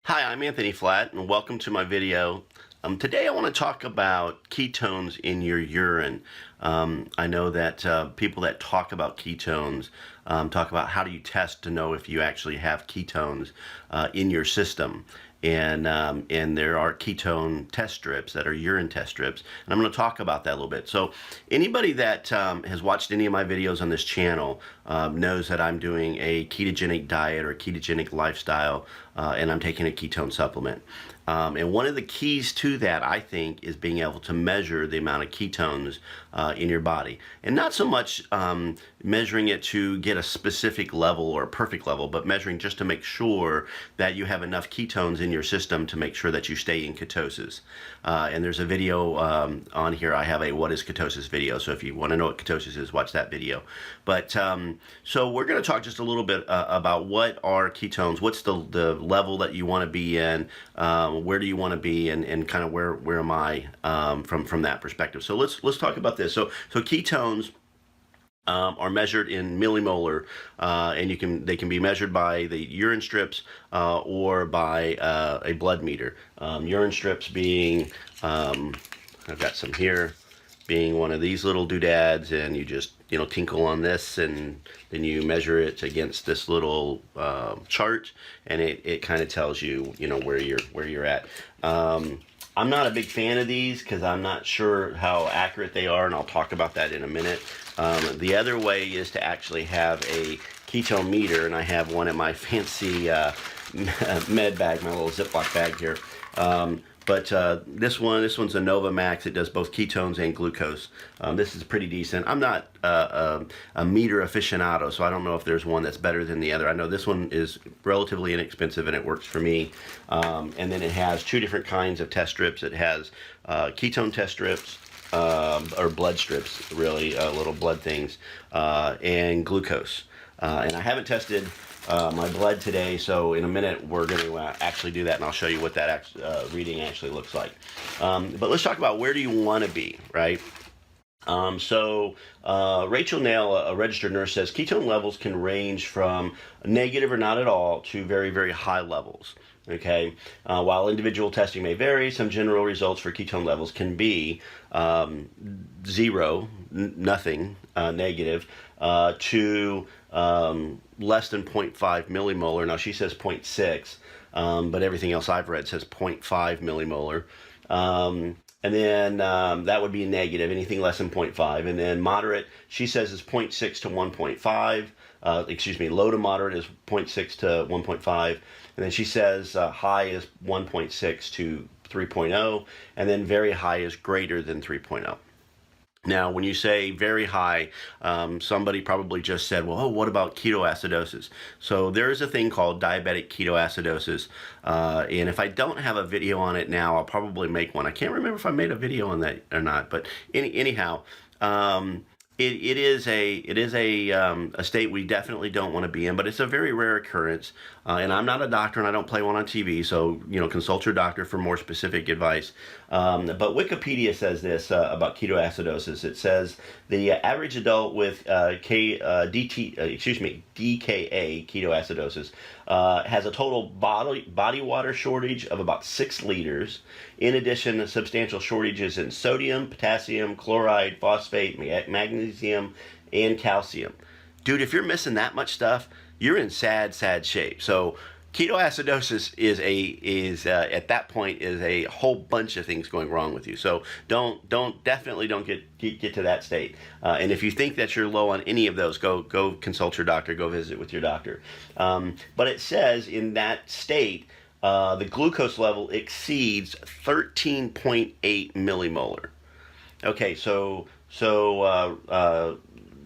Hi, I'm Anthony Flatt, and welcome to my video. Today I want to talk about ketones in your urine. I know that people that talk about ketones talk about how do you test to know if you actually have ketones in your system. And there are ketone test strips that are urine test strips, and I'm going to talk about that a little bit. So anybody that has watched any of my videos on this channel knows that I'm doing a ketogenic diet or ketogenic lifestyle, and I'm taking a ketone supplement. And one of the keys to that, I think, is being able to measure the amount of ketones in your body. And not so much measuring it to get a specific level or a perfect level, but measuring just to make sure that you have enough ketones in your system to make sure that you stay in ketosis. And there's a video on here. I have a What is Ketosis video, so if you want to know what ketosis is, watch that video. But so we're going to talk just a little bit about what are ketones, what's the level that you want to be in, where do you want to be, and kind of where am I from that perspective. So let's talk about this. So ketones are measured in millimolar, and they can be measured by the urine strips or by a blood meter. Urine strips being, I've got some here, being one of these little doodads, and you just tinkle on this, and then you measure it against this little chart, and it kind of tells you where you're at. I'm not a big fan of these because I'm not sure how accurate they are, and I'll talk about that in a minute. The other way is to actually have a ketone meter, and I have one in my fancy med bag, my little Ziploc bag here. But this one's a Nova Max. It does both ketones and glucose. This is pretty decent. I'm not a meter aficionado, so I don't know if there's one that's better than the other. I know this one is relatively inexpensive and it works for me. And then it has two different kinds of test strips. It has ketone test strips, or blood strips, really, little blood things, and glucose. And I haven't tested my blood today, so in a minute we're going to actually do that, and I'll show you what that reading actually looks like. But let's talk about where do you want to be, right? So Rachel Nail, a registered nurse, says ketone levels can range from negative or not at all to very, very high levels. Okay, while individual testing may vary, some general results for ketone levels can be zero, nothing, negative, to less than 0.5 millimolar. Now she says 0.6, but everything else I've read says 0.5 millimolar. And then that would be negative, anything less than 0.5. And then moderate, she says, is 0.6 to 1.5. Low to moderate is 0.6 to 1.5. And then she says high is 1.6 to 3.0. And then very high is greater than 3.0. Now, when you say very high, somebody probably just said, well, what about ketoacidosis? So there is a thing called diabetic ketoacidosis, and if I don't have a video on it now, I'll probably make one. I can't remember if I made a video on that or not, but anyhow, it is a state we definitely don't want to be in, but it's a very rare occurrence. And I'm not a doctor, and I don't play one on TV, so consult your doctor for more specific advice. But Wikipedia says this about ketoacidosis. It says the average adult with DKA ketoacidosis has a total body water shortage of about 6 liters. In addition, substantial shortages in sodium, potassium, chloride, phosphate, magnesium, and calcium. Dude, if you're missing that much stuff, you're in sad shape. So ketoacidosis is at that point is a whole bunch of things going wrong with you. So definitely don't get to that state. And if you think that you're low on any of those, go consult your doctor, go visit with your doctor. But it says in that state, the glucose level exceeds 13.8 millimolar. Okay, so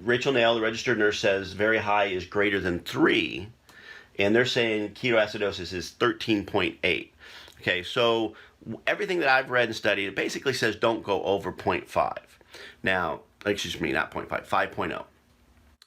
Rachel Nail, the registered nurse, says very high is greater than 3, and they're saying ketoacidosis is 13.8. Okay, so everything that I've read and studied, it basically says don't go over 0.5. Now, excuse me, not 0.5, 5.0.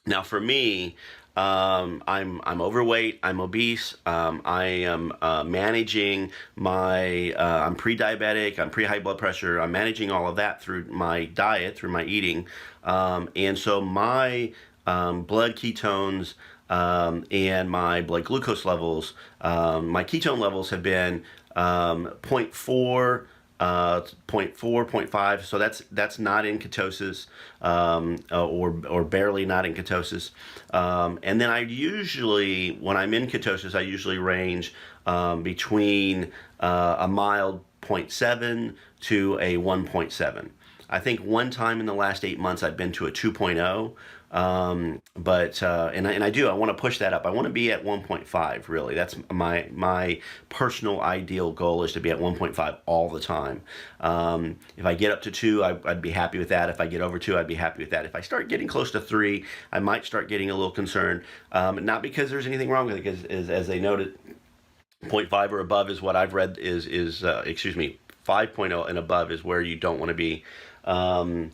Now, for me, I'm overweight, I'm obese, I am managing my, I'm pre-diabetic, I'm pre-high blood pressure, I'm managing all of that through my diet, through my eating, and so my blood ketones and my blood glucose levels, my ketone levels have been 0.4, 0.4, 0.5, so that's not in ketosis, or barely not in ketosis. And then I usually, when I'm in ketosis, I usually range between a mild 0.7 to a 1.7. I think one time in the last 8 months I've been to a 2.0, and I want to push that up. I want to be at 1.5, really. That's my personal ideal goal, is to be at 1.5 all the time. If I get up to 2, I'd be happy with that. If I get over 2, I'd be happy with that. If I start getting close to 3, I might start getting a little concerned. Not because there's anything wrong with it, because as they noted, 0.5 or above is what I've read is 5.0 and above is where you don't want to be. And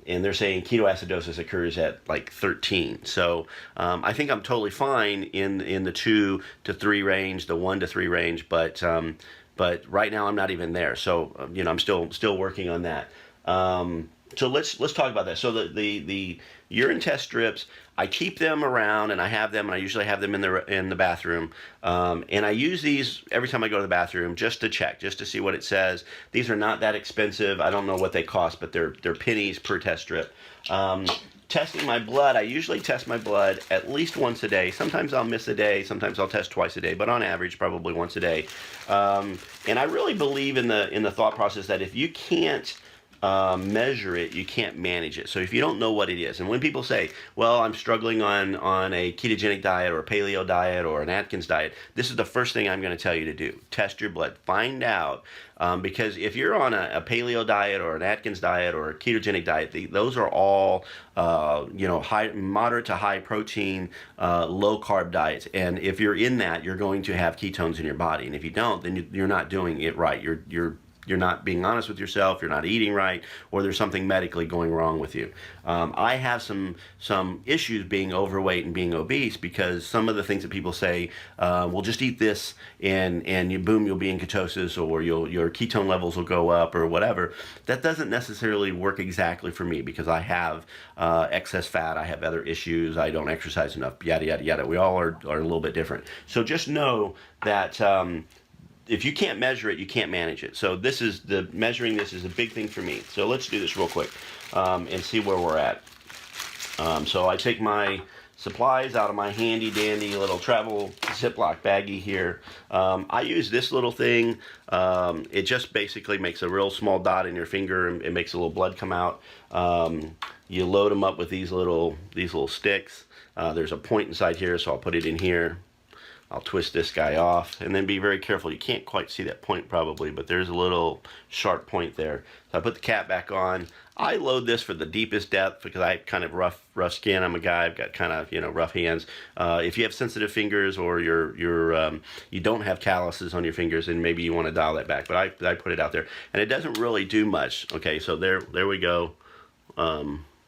they're saying ketoacidosis occurs at like 13. So I think I'm totally fine in the 2 to 3 range, the 1 to 3 range, but right now I'm not even there. So I'm still working on that. So let's talk about that. So the urine test strips, I keep them around, and I have them, and I usually have them in the bathroom, and I use these every time I go to the bathroom just to check, just to see what it says. These are not that expensive. I don't know what they cost, but they're pennies per test strip. Testing my blood, I usually test my blood at least once a day. Sometimes I'll miss a day, sometimes I'll test twice a day, but on average, probably once a day. And I really believe in the thought process that if you can't measure it, you can't manage it. So if you don't know what it is, and when people say, well, I'm struggling on a ketogenic diet or a paleo diet or an Atkins diet, this is the first thing I'm going to tell you to do. Test your blood. Find out, because if you're on a paleo diet or an Atkins diet or a ketogenic diet, those are all moderate to high protein, low carb diets. And if you're in that, you're going to have ketones in your body. And if you don't, then you're not doing it right. You're not being honest with yourself, you're not eating right, or there's something medically going wrong with you. I have some issues being overweight and being obese, because some of the things that people say, well, just eat this and you'll be in ketosis, or your ketone levels will go up, or whatever. That doesn't necessarily work exactly for me, because I have excess fat, I have other issues, I don't exercise enough, yada, yada, yada. We all are a little bit different. So just know that if you can't measure it, you can't manage it. So measuring this is a big thing for me. So let's do this real quick and see where we're at. So I take my supplies out of my handy dandy little travel Ziploc baggie here. I use this little thing. It just basically makes a real small dot in your finger, and it makes a little blood come out. You load them up with these little sticks. There's a point inside here, so I'll put it in here. I'll twist this guy off, and then be very careful. You can't quite see that point probably, but there's a little sharp point there. So I put the cap back on. I load this for the deepest depth because I have kind of rough skin. I'm a guy, I've got kind of rough hands. If you have sensitive fingers, or you don't have calluses on your fingers, and maybe you want to dial that back, but I put it out there, and it doesn't really do much. Okay, so there we go.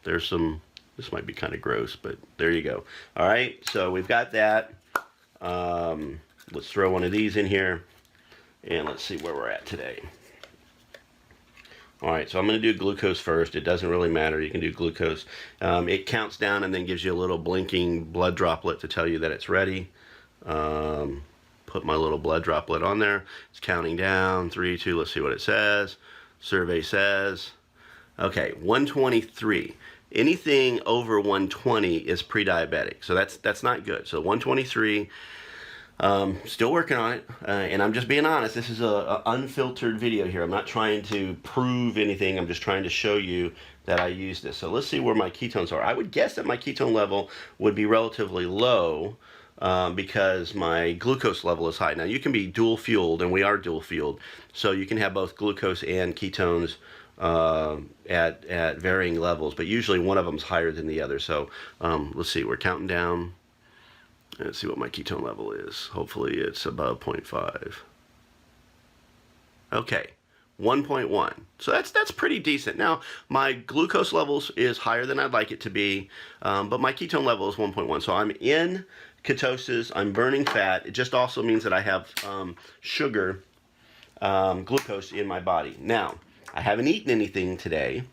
There's some, this might be kind of gross, but there you go. All right, so we've got that. Let's throw one of these in here, and let's see where we're at today. All right, so I'm going to do glucose first. It doesn't really matter. You can do glucose. It counts down and then gives you a little blinking blood droplet to tell you that it's ready. Put my little blood droplet on there. It's counting down. 3, 2. Let's see what it says. Survey says, okay, 123. Anything over 120 is pre-diabetic, so that's not good. So 123, still working on it, and I'm just being honest. This is a unfiltered video here. I'm not trying to prove anything. I'm just trying to show you that I use this. So let's see where my ketones are. I would guess that my ketone level would be relatively low, because my glucose level is high. Now you can be dual fueled, and we are dual fueled, so you can have both glucose and ketones at varying levels, but usually one of them's higher than the other. So let's see, we're counting down. Let's see what my ketone level is. Hopefully it's above 0.5. Okay, 1.1. So that's pretty decent. Now my glucose levels is higher than I'd like it to be, but my ketone level is 1.1. So I'm in ketosis, I'm burning fat. It just also means that I have sugar, glucose in my body. Now, I haven't eaten anything today,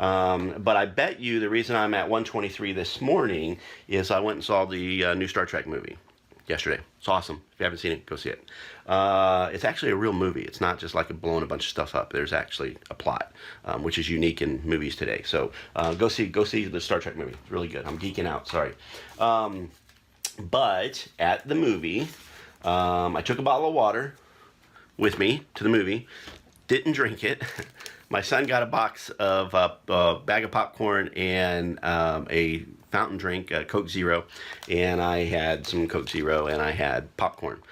But I bet you the reason I'm at 123 this morning is I went and saw the new Star Trek movie yesterday. It's awesome. If you haven't seen it, go see it. It's actually a real movie. It's not just like blowing a bunch of stuff up. There's actually a plot, which is unique in movies today. So go see the Star Trek movie. It's really good. I'm geeking out. Sorry. But at the movie, I took a bottle of water with me to the movie. Didn't drink it. My son got a box of a bag of popcorn and a fountain drink, Coke Zero, and I had some Coke Zero and I had popcorn.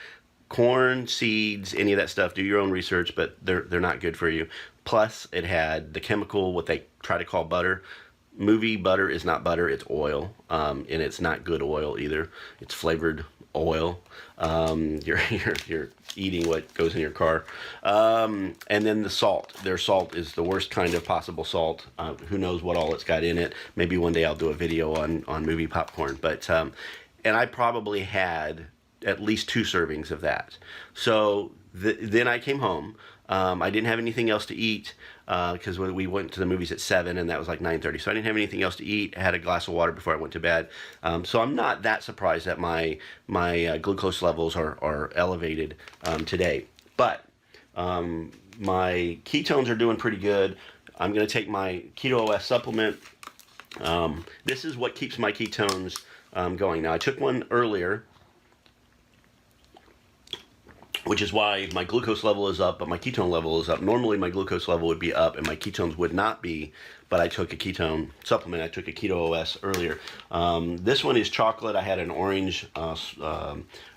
Corn, seeds, any of that stuff, do your own research, but they're not good for you. Plus, it had the chemical, what they try to call butter. Movie butter is not butter, it's oil, and it's not good oil either. It's flavored oil. You're eating what goes in your car. And then the salt. Their salt is the worst kind of possible salt. Who knows what all it's got in it. Maybe one day I'll do a video on movie popcorn. But and I probably had at least 2 servings of that. So then I came home. I didn't have anything else to eat because we went to the movies at 7 and that was like 9:30. So I didn't have anything else to eat. I had a glass of water before I went to bed. So I'm not that surprised that my glucose levels are elevated today. But my ketones are doing pretty good. I'm going to take my Keto OS supplement. This is what keeps my ketones going. Now I took one earlier, which is why my glucose level is up, but my ketone level is up. Normally my glucose level would be up and my ketones would not be, but I took a ketone supplement. I took a Keto OS earlier. This one is chocolate. I had an orange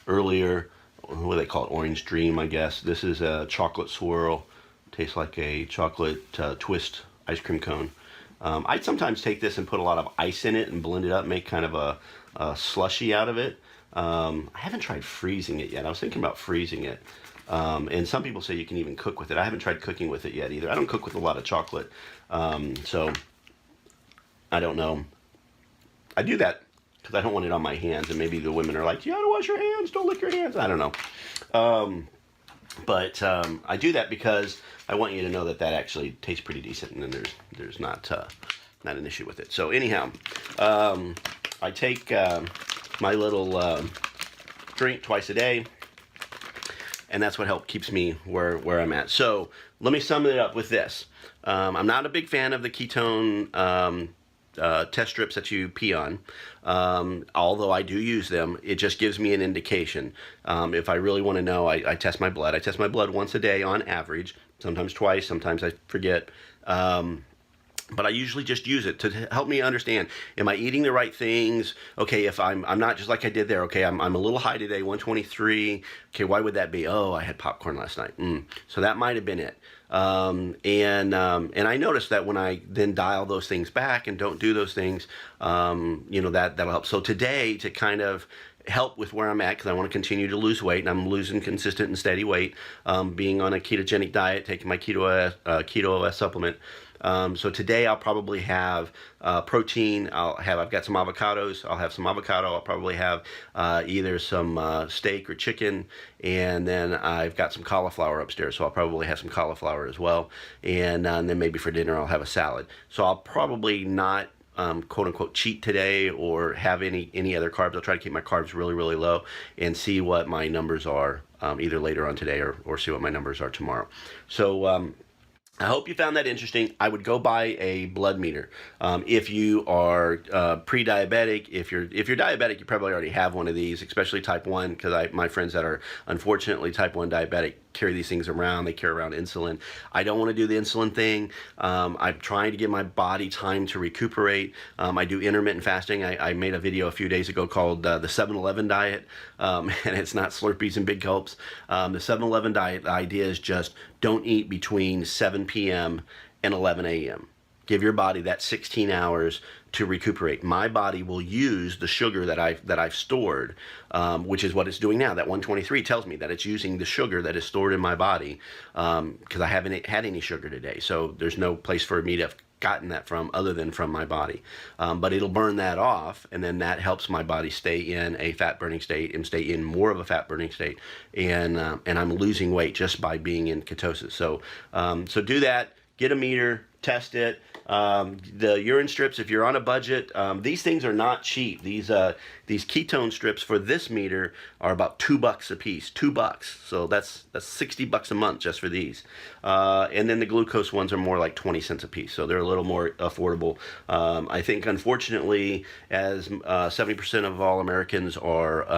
earlier. What do they call it? Orange Dream, I guess. This is a chocolate swirl. Tastes like a chocolate twist ice cream cone. I'd sometimes take this and put a lot of ice in it and blend it up, make kind of a slushy out of it. I haven't tried freezing it yet. I was thinking about freezing it. And some people say you can even cook with it. I haven't tried cooking with it yet either. I don't cook with a lot of chocolate. So I don't know. I do that because I don't want it on my hands. And maybe the women are like, you gotta wash your hands. Don't lick your hands. I don't know. But I do that because I want you to know that that actually tastes pretty decent. And then there's not an issue with it. So anyhow, I take my little drink twice a day, and that's what keeps me where I'm at. So let me sum it up with this. I'm not a big fan of the ketone test strips that you pee on, although I do use them. It just gives me an indication. If I really want to know, I test my blood. I test my blood once a day on average, sometimes twice, sometimes I forget. But I usually just use it to help me understand, am I eating the right things? Okay, if I'm not just like I did there, okay, I'm a little high today, 123. Okay, why would that be? Oh, I had popcorn last night. So that might have been it. And I noticed that when I then dial those things back and don't do those things, you know, that'll help. So today, to kind of help with where I'm at, because I want to continue to lose weight, and I'm losing consistent and steady weight, being on a ketogenic diet, taking my Keto OS supplement. So today I'll probably have protein. I've got some avocados. I'll have some avocado. I'll probably have either some steak or chicken, and then I've got some cauliflower upstairs. So I'll probably have some cauliflower as well, and then maybe for dinner I'll have a salad. So I'll probably not quote unquote cheat today or have any other carbs. I'll try to keep my carbs really, really low and see what my numbers are either later on today or see what my numbers are tomorrow. So I hope you found that interesting. I would go buy a blood meter. If you are pre-diabetic, if you're diabetic, you probably already have one of these, especially type 1, because my friends that are unfortunately type 1 diabetic carry these things around. They carry around insulin. I don't want to do the insulin thing. I'm trying to give my body time to recuperate. I do intermittent fasting. I made a video a few days ago called the 7-Eleven diet, and it's not Slurpees and big gulps. The 7-Eleven diet, the idea is just don't eat between 7 p.m. and 11 a.m. Give your body that 16 hours to recuperate. My body will use the sugar that I've stored, which is what it's doing now. That 123 tells me that it's using the sugar that is stored in my body, because I haven't had any sugar today. So there's no place for me to have gotten that from other than from my body. But it'll burn that off, and then that helps my body stay in a fat burning state and stay in more of a fat burning state. And I'm losing weight just by being in ketosis. So do that. Get a meter, test it. The urine strips, if you're on a budget, these things are not cheap. These ketone strips for this meter are about $2 a piece. $2. So that's $60 a month just for these. And then the glucose ones are more like 20 cents a piece. So they're a little more affordable. I think, unfortunately, as 70% of all Americans are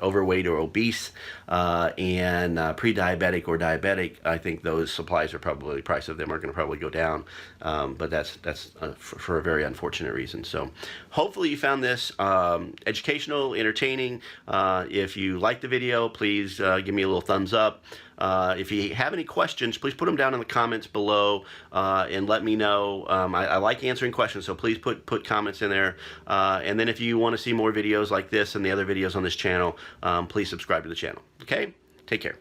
overweight or obese and pre-diabetic or diabetic, I think those supplies are probably, the price of them are going to probably go down. But that's for a very unfortunate reason. So hopefully you found this educational, entertaining. If you like the video, please give me a little thumbs up. If you have any questions, please put them down in the comments below and let me know. I like answering questions, so please put comments in there. And then if you want to see more videos like this and the other videos on this channel, please subscribe to the channel. Okay? Take care.